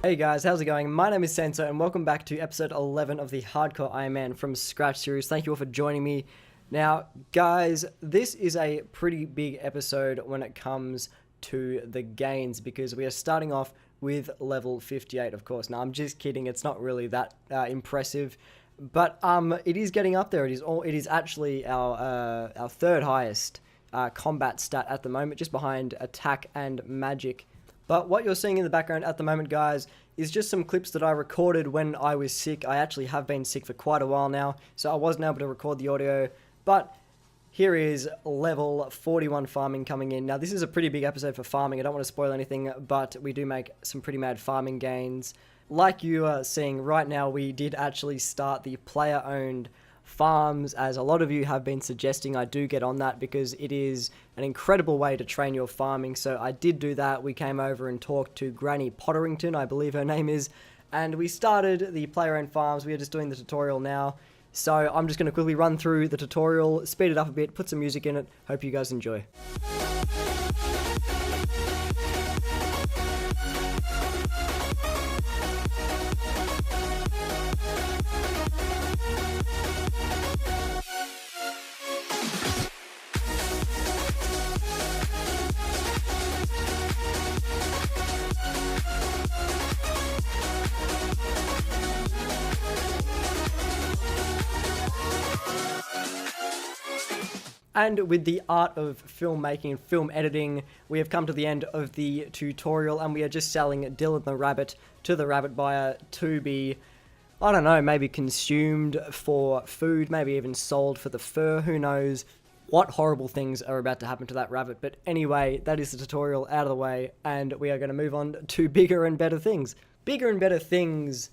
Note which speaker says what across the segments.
Speaker 1: Hey guys, how's it going? My name is Senso and welcome back to episode 11 of the Hardcore IronMan from Scratch series. Thank you all for joining me. Now, guys, this is a pretty big episode when it comes to the gains because we are starting off with level 58, of course. Now, I'm just kidding. It's not really that impressive, but it is getting up there. It is actually our third highest combat stat at the moment, just behind attack and magic. But what you're seeing in the background at the moment, guys, is just some clips that I recorded when I was sick. I actually have been sick for quite a while now, so I wasn't able to record the audio. But here is level 41 farming coming in. Now, this is a pretty big episode for farming. I don't want to spoil anything, but we do make some pretty mad farming gains. Like you are seeing right now, we did actually start the player-owned farms, as a lot of you have been suggesting I do get on that because it is an incredible way to train your farming. So I did do that. We came over and talked to Granny Potterington, I believe her name is, and we started the player-owned farms. We are just doing the tutorial now, so I'm just going to quickly run through the tutorial, speed it up a bit, put some music in it. Hope you guys enjoy. And with the art of filmmaking and film editing, we have come to the end of the tutorial, and we are just selling Dylan the rabbit to the rabbit buyer to be, I don't know, maybe consumed for food, maybe even sold for the fur, who knows what horrible things are about to happen to that rabbit. But anyway, that is the tutorial out of the way, and we are going to move on to bigger and better things. Bigger and better things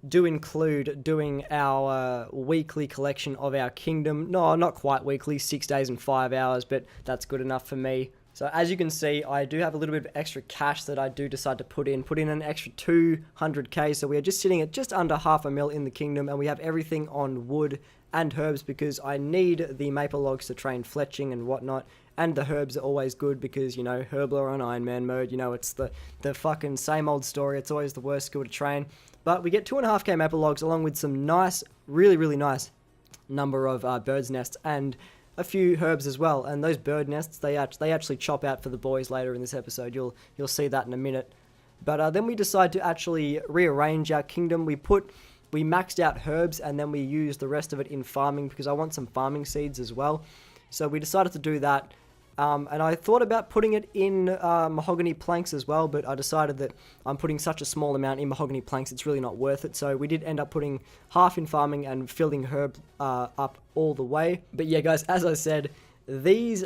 Speaker 1: do include doing our weekly collection of our kingdom. No, not quite weekly, 6 days and 5 hours, but that's good enough for me. So as you can see, I do have a little bit of extra cash that I do decide to put in an extra 200k, so we are just sitting at just under half a mil in the kingdom, and we have everything on wood and herbs because I need the maple logs to train fletching and whatnot, and the herbs are always good because, you know, Herbler on Iron Man mode, you know, it's the fucking same old story. It's always the worst skill to train. But we get 2.5k maple logs along with some nice, really nice number of bird's nests and a few herbs as well. And those bird nests, they actually chop out for the boys later in this episode. You'll see that in a minute. But then we decide to actually rearrange our kingdom. We maxed out herbs and then we used the rest of it in farming because I want some farming seeds as well. So we decided to do that. And I thought about putting it in mahogany planks as well, but I decided that I'm putting such a small amount in mahogany planks, it's really not worth it. So we did end up putting half in farming and filling herb up all the way. But yeah, guys, as I said, these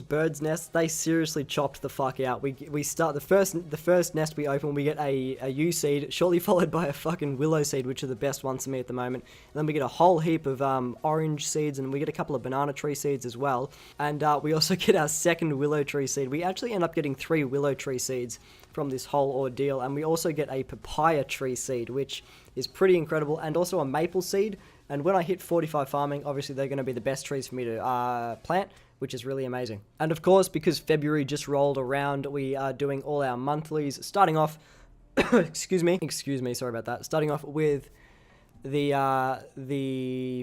Speaker 1: birds' nests, they seriously chopped the fuck out. We start the first nest we open, we get a yew seed, shortly followed by a fucking willow seed, which are the best ones for me at the moment. And then we get a whole heap of orange seeds, and we get a couple of banana tree seeds as well. And we also get our second willow tree seed. We actually end up getting 3 willow tree seeds from this whole ordeal, and we also get a papaya tree seed, which is pretty incredible, and also a maple seed. And when I hit 45 farming, obviously they're going to be the best trees for me to plant, which is really amazing. And of course, because February just rolled around, we are doing all our monthlies, starting off, excuse me, sorry about that, starting off with the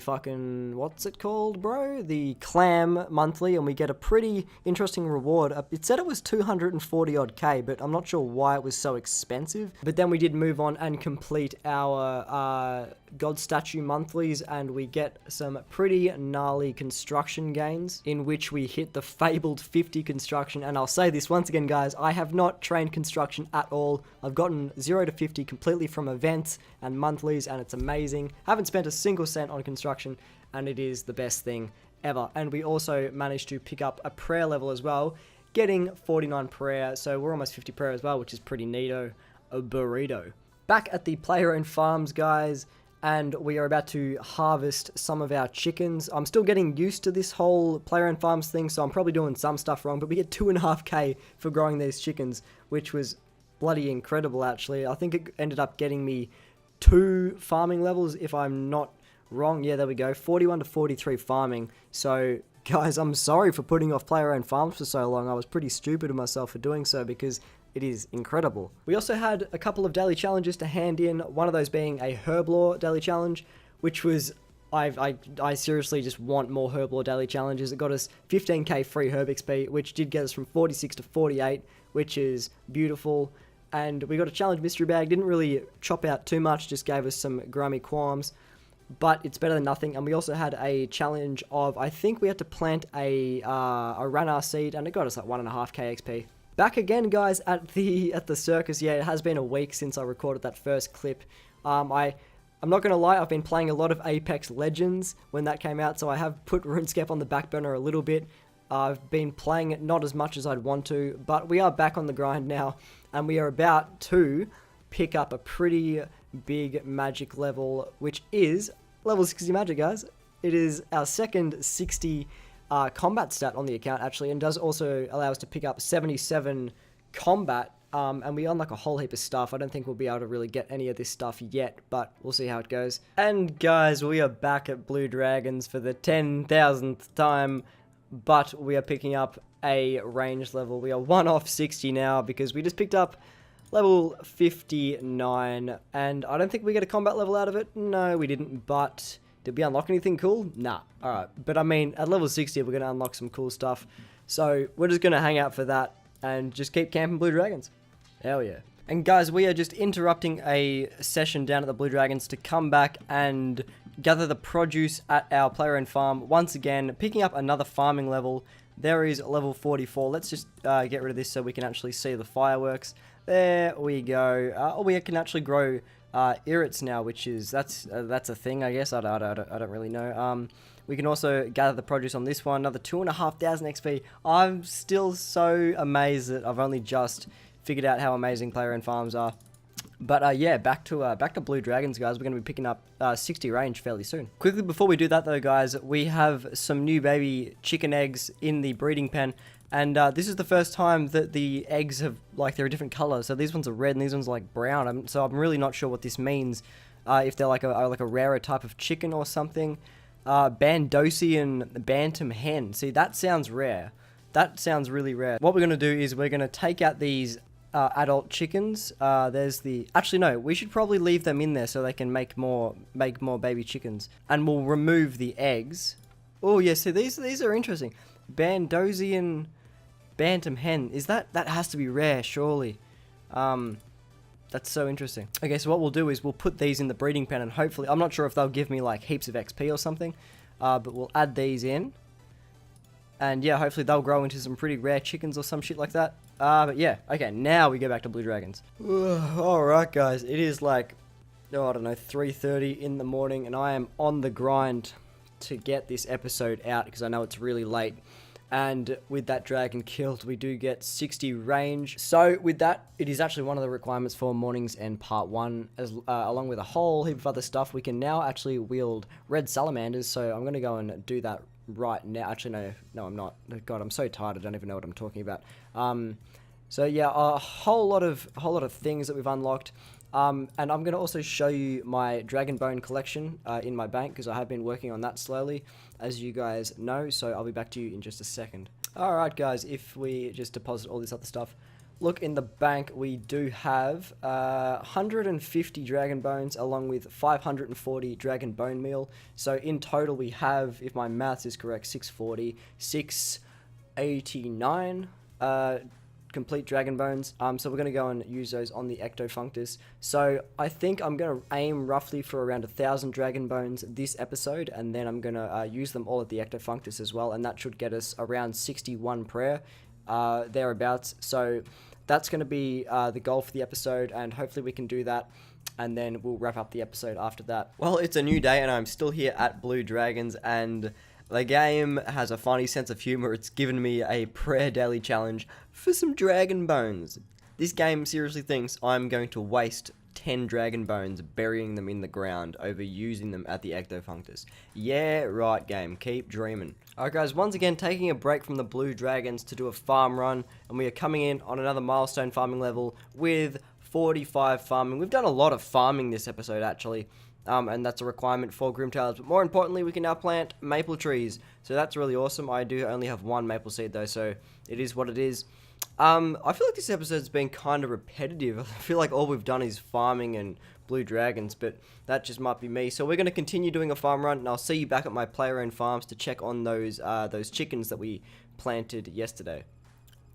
Speaker 1: fucking, what's it called, bro? The clam monthly, and we get a pretty interesting reward. It said it was 240 odd K, but I'm not sure why it was so expensive. But then we did move on and complete our God Statue monthlies, and we get some pretty gnarly construction gains, in which we hit the fabled 50 construction. And I'll say this once again, guys, I have not trained construction at all. I've gotten 0 to 50 completely from events and monthlies, and it's amazing. Haven't spent a single cent on construction, and it is the best thing ever. And we also managed to pick up a prayer level as well, getting 49 prayer, so we're almost 50 prayer as well, which is pretty neato. A burrito. Back at the player-owned farms, guys, and we are about to harvest some of our chickens. I'm still getting used to this whole player-owned farms thing, so I'm probably doing some stuff wrong, but we get 2.5k for growing these chickens, which was bloody incredible, actually. I think it ended up getting me 2 farming levels, if I'm not wrong. Yeah, there we go, 41 to 43 farming. So guys, I'm sorry for putting off player-owned farms for so long. I was pretty stupid of myself for doing so, because It is incredible. We also had a couple of daily challenges to hand in, one of those being a Herblore daily challenge, which was, I seriously just want more Herblore daily challenges. It got us 15k free Herb XP, which did get us from 46 to 48, which is beautiful. And we got a challenge mystery bag, didn't really chop out too much, just gave us some grimy qualms, but it's better than nothing. And we also had a challenge of, I think we had to plant a Ranar seed, and it got us like 1.5k XP. Back again, guys, at the circus. Yeah, it has been a week since I recorded that first clip. I'm not going to lie, I've been playing a lot of Apex Legends when that came out, so I have put RuneScape on the back burner a little bit. I've been playing it not as much as I'd want to, but we are back on the grind now, and we are about to pick up a pretty big magic level, which is level 60 magic, guys. It is our second 60 combat stat on the account, actually, and does also allow us to pick up 77 combat. And we unlock a whole heap of stuff. I don't think we'll be able to really get any of this stuff yet, but we'll see how it goes. And guys, we are back at Blue Dragons for the 10,000th time, but we are picking up a range level. We are 1 off 60 now because we just picked up level 59, and I don't think we get a combat level out of it. No, we didn't, but did we unlock anything cool? Nah. Alright, but I mean, at level 60, we're going to unlock some cool stuff. So we're just going to hang out for that and just keep camping Blue Dragons. Hell yeah. And guys, we are just interrupting a session down at the Blue Dragons to come back and gather the produce at our player-owned farm. Once again, picking up another farming level. There is level 44. Let's just get rid of this so we can actually see the fireworks. There we go. We can actually grow irits now, which is, that's a thing, I guess. I don't really know. We can also gather the produce on this one. Another 2,500 XP. I'm still so amazed that I've only just figured out how amazing player-owned farms are. But yeah, back to Blue Dragons, guys. We're going to be picking up 60 range fairly soon. Quickly before we do that, though, guys, we have some new baby chicken eggs in the breeding pen. And this is the first time that the eggs have, like, they're a different color. So these ones are red and these ones are, like, brown. So I'm really not sure what this means. If they're like a rarer type of chicken or something. Bandosian Bantam Hen. See, that sounds rare. That sounds really rare. What we're going to do is we're going to take out these adult chickens. There's the... Actually, no. We should probably leave them in there so they can make more baby chickens. And we'll remove the eggs. Oh, yeah. See, these are interesting. Bandosian Bantam Hen. Is that has to be rare, surely. That's so interesting. Okay, so what we'll do is we'll put these in the breeding pen and hopefully... I'm not sure if they'll give me, like, heaps of XP or something. But we'll add these in. And yeah, hopefully they'll grow into some pretty rare chickens or some shit like that. But yeah, okay, now we go back to Blue Dragons. Alright, guys, it is like, oh, I don't know, 3:30 in the morning, and I am on the grind to get this episode out because I know it's really late. And with that dragon killed, we do get 60 range. So with that, it is actually one of the requirements for Mornings End Part 1, as along with a whole heap of other stuff. We can now actually wield red salamanders, so I'm going to go and do that right now. Actually, no, I'm not. God, I'm so tired. I don't even know what I'm talking about. So yeah, a whole lot of things that we've unlocked. And I'm going to also show you my dragon bone collection in my bank because I have been working on that slowly, as you guys know. So I'll be back to you in just a second. All right, guys. If we just deposit all this other stuff, look in the bank. We do have 150 dragon bones along with 540 dragon bone meal. So in total, we have, if my maths is correct, 640, 689. Complete dragon bones. So we're going to go and use those on the Ectofunctus. So I think I'm going to aim roughly for around 1,000 dragon bones this episode, and then I'm going to use them all at the Ectofunctus as well, and that should get us around 61 prayer, thereabouts. So that's going to be the goal for the episode, and hopefully we can do that, and then we'll wrap up the episode after that. Well, it's a new day, and I'm still here at Blue Dragons, and the game has a funny sense of humor. It's given me a prayer daily challenge for some dragon bones. This game seriously thinks I'm going to waste 10 dragon bones burying them in the ground over using them at the Ectofunctus. Yeah, right, game. Keep dreaming. Alright, guys, once again, taking a break from the Blue Dragons to do a farm run, and we are coming in on another milestone farming level with 45 farming. We've done a lot of farming this episode, actually. And that's a requirement for Grimtailers. But more importantly, we can now plant maple trees. So that's really awesome. I do only have one maple seed, though, so it is what it is. I feel like this episode's been kind of repetitive. I feel like all we've done is farming and blue dragons, but that just might be me. So we're going to continue doing a farm run, and I'll see you back at my player-owned farms to check on those chickens that we planted yesterday.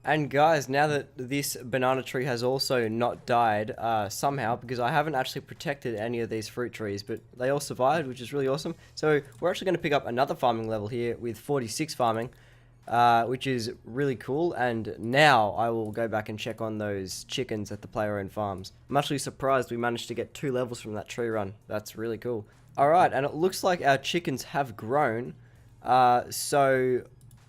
Speaker 1: And guys, now that this banana tree has also not died somehow, because I haven't actually protected any of these fruit trees, but they all survived, which is really awesome. So we're actually going to pick up another farming level here with 46 farming, which is really cool. And now I will go back and check on those chickens at the player-owned farms. I'm actually surprised we managed to get 2 levels from that tree run. That's really cool. Alright, and it looks like our chickens have grown. So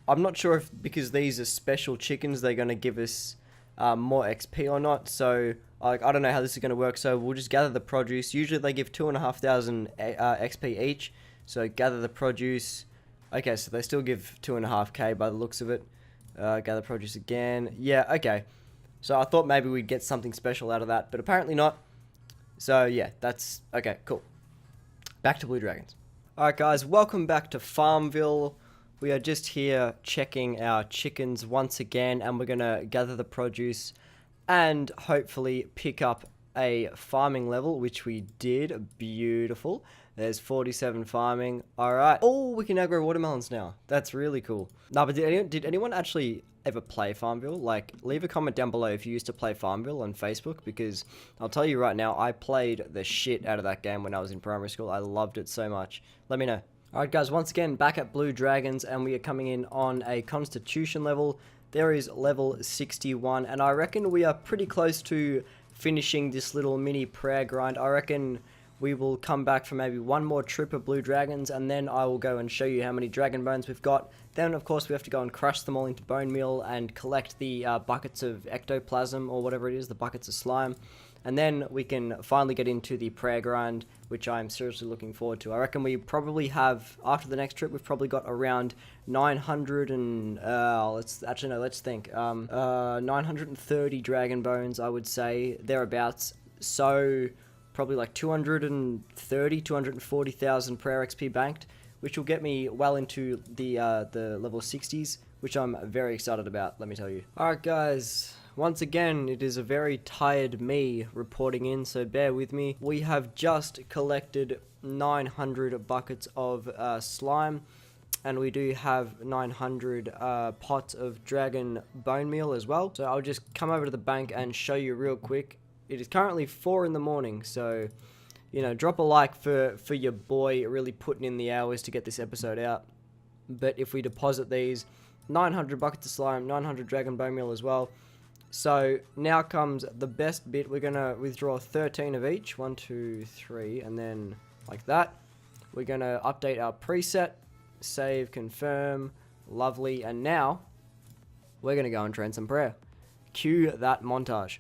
Speaker 1: I'm not sure if, because these are special chickens, they're going to give us more XP or not. So I don't know how this is going to work. So we'll just gather the produce. Usually they give 2,500 XP each. So gather the produce. Okay, so they still give 2.5k by the looks of it. Gather produce again. Yeah, okay. So I thought maybe we'd get something special out of that, but apparently not. So yeah, that's okay, cool. Back to Blue Dragons. Alright guys, welcome back to Farmville. We are just here checking our chickens once again, and we're going to gather the produce and hopefully pick up a farming level, which we did. Beautiful. There's 47 farming. Alright. Oh, we can now grow watermelons now. That's really cool. No, but did anyone actually ever play Farmville? Like, leave a comment down below if you used to play Farmville on Facebook, because I'll tell you right now, I played the shit out of that game when I was in primary school. I loved it so much. Let me know. Alright guys, once again, back at Blue Dragons, and we are coming in on a Constitution level. There is level 61, and I reckon we are pretty close to finishing this little mini prayer grind. I reckon we will come back for maybe one more trip of Blue Dragons, and then I will go and show you how many dragon bones we've got. Then, of course, we have to go and crush them all into bone meal and collect the buckets of ectoplasm, or whatever it is, the buckets of slime. And then we can finally get into the prayer grind, which I'm seriously looking forward to. I reckon we probably have, after the next trip, we've probably got around 900 and, let's think, 930 dragon bones, I would say, thereabouts. So probably like 240,000 prayer XP banked, which will get me well into the level 60s, which I'm very excited about, let me tell you. Alright guys, once again, it is a very tired me reporting in, so bear with me. We have just collected 900 buckets of slime, and we do have 900 pots of dragon bone meal as well. So I'll just come over to the bank and show you real quick. It is currently 4 in the morning, so, you know, drop a like for your boy really putting in the hours to get this episode out. But if we deposit these, 900 buckets of slime, 900 dragon bone meal as well. So now comes the best bit. We're going to withdraw 13 of each. 1, 2, 3, and then like that. We're going to update our preset. Save, confirm. Lovely. And now we're going to go and train some prayer. Cue that montage.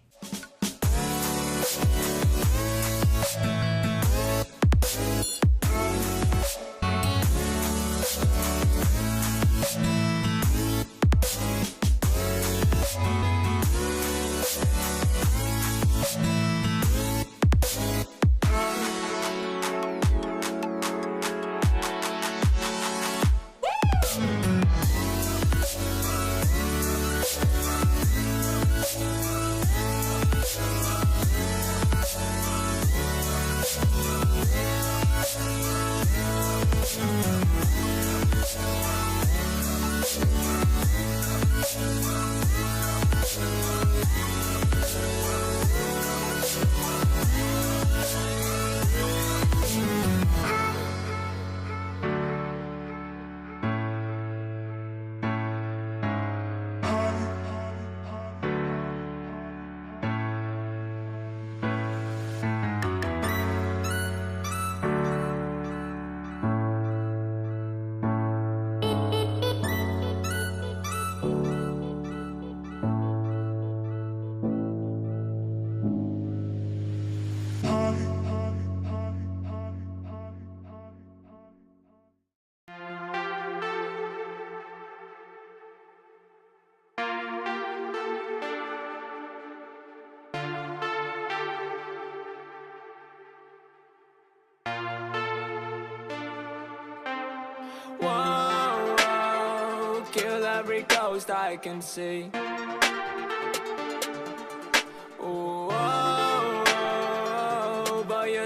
Speaker 2: Whoa, kill every ghost I can see.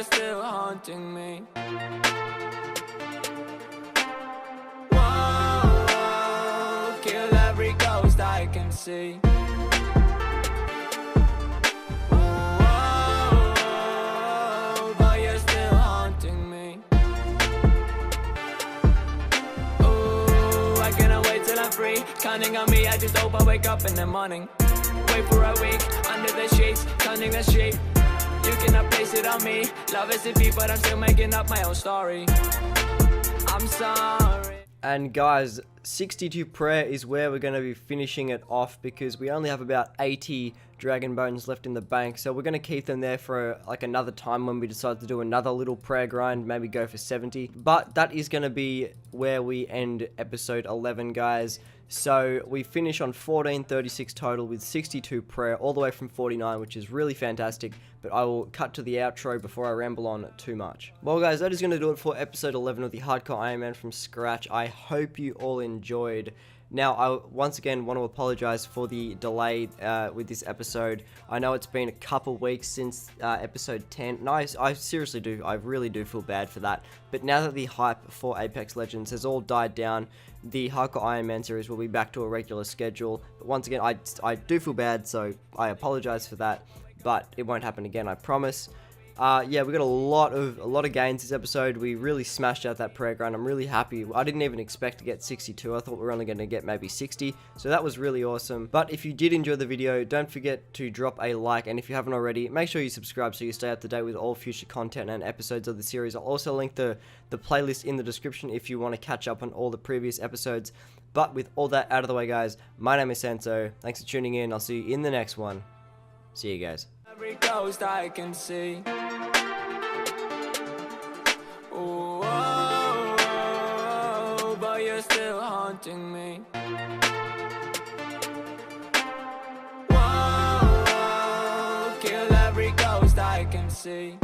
Speaker 2: you're still haunting me. Whoa, kill every ghost I can see. Whoa, but you're still haunting me. Ooh, I cannot wait till I'm free. Counting on me, I just hope I wake up in the morning. Wait for a week, under the sheets, counting the sheep. You cannot place it on me. Love is defeat, but I'm still making up my own story. I'm sorry.
Speaker 1: And guys, 62 prayer is where we're going to be finishing it off, because we only have about 80 dragon bones left in the bank, so we're going to keep them there for like another time when we decide to do another little prayer grind, maybe go for 70. But that is going to be where we end episode 11, guys. So we finish on 1436 total with 62 prayer, all the way from 49, which is really fantastic. But I will cut to the outro before I ramble on too much. Well guys, that is going to do it for episode 11 of the Hardcore Iron Man from scratch. I hope you all enjoyed. Now, I once again want to apologize for the delay with this episode. I know it's been a couple weeks since episode 10, and I seriously do, I really do feel bad for that. But now that the hype for Apex Legends has all died down, the Hardcore Iron Man series will be back to a regular schedule. But once again, I do feel bad, so I apologize for that. But it won't happen again, I promise. Yeah, we got a lot of gains this episode. We really smashed out that prayer grind. I'm really happy. I didn't even expect to get 62. I thought we were only going to get maybe 60. So that was really awesome. But if you did enjoy the video, don't forget to drop a like. And if you haven't already, make sure you subscribe so you stay up to date with all future content and episodes of the series. I'll also link the playlist in the description if you want to catch up on all the previous episodes. But with all that out of the way, guys, my name is Sanso. Thanks for tuning in. I'll see you in the next one. See you guys.
Speaker 2: Every ghost I can see. Oh, but you're still haunting me. Whoa, kill every ghost I can see.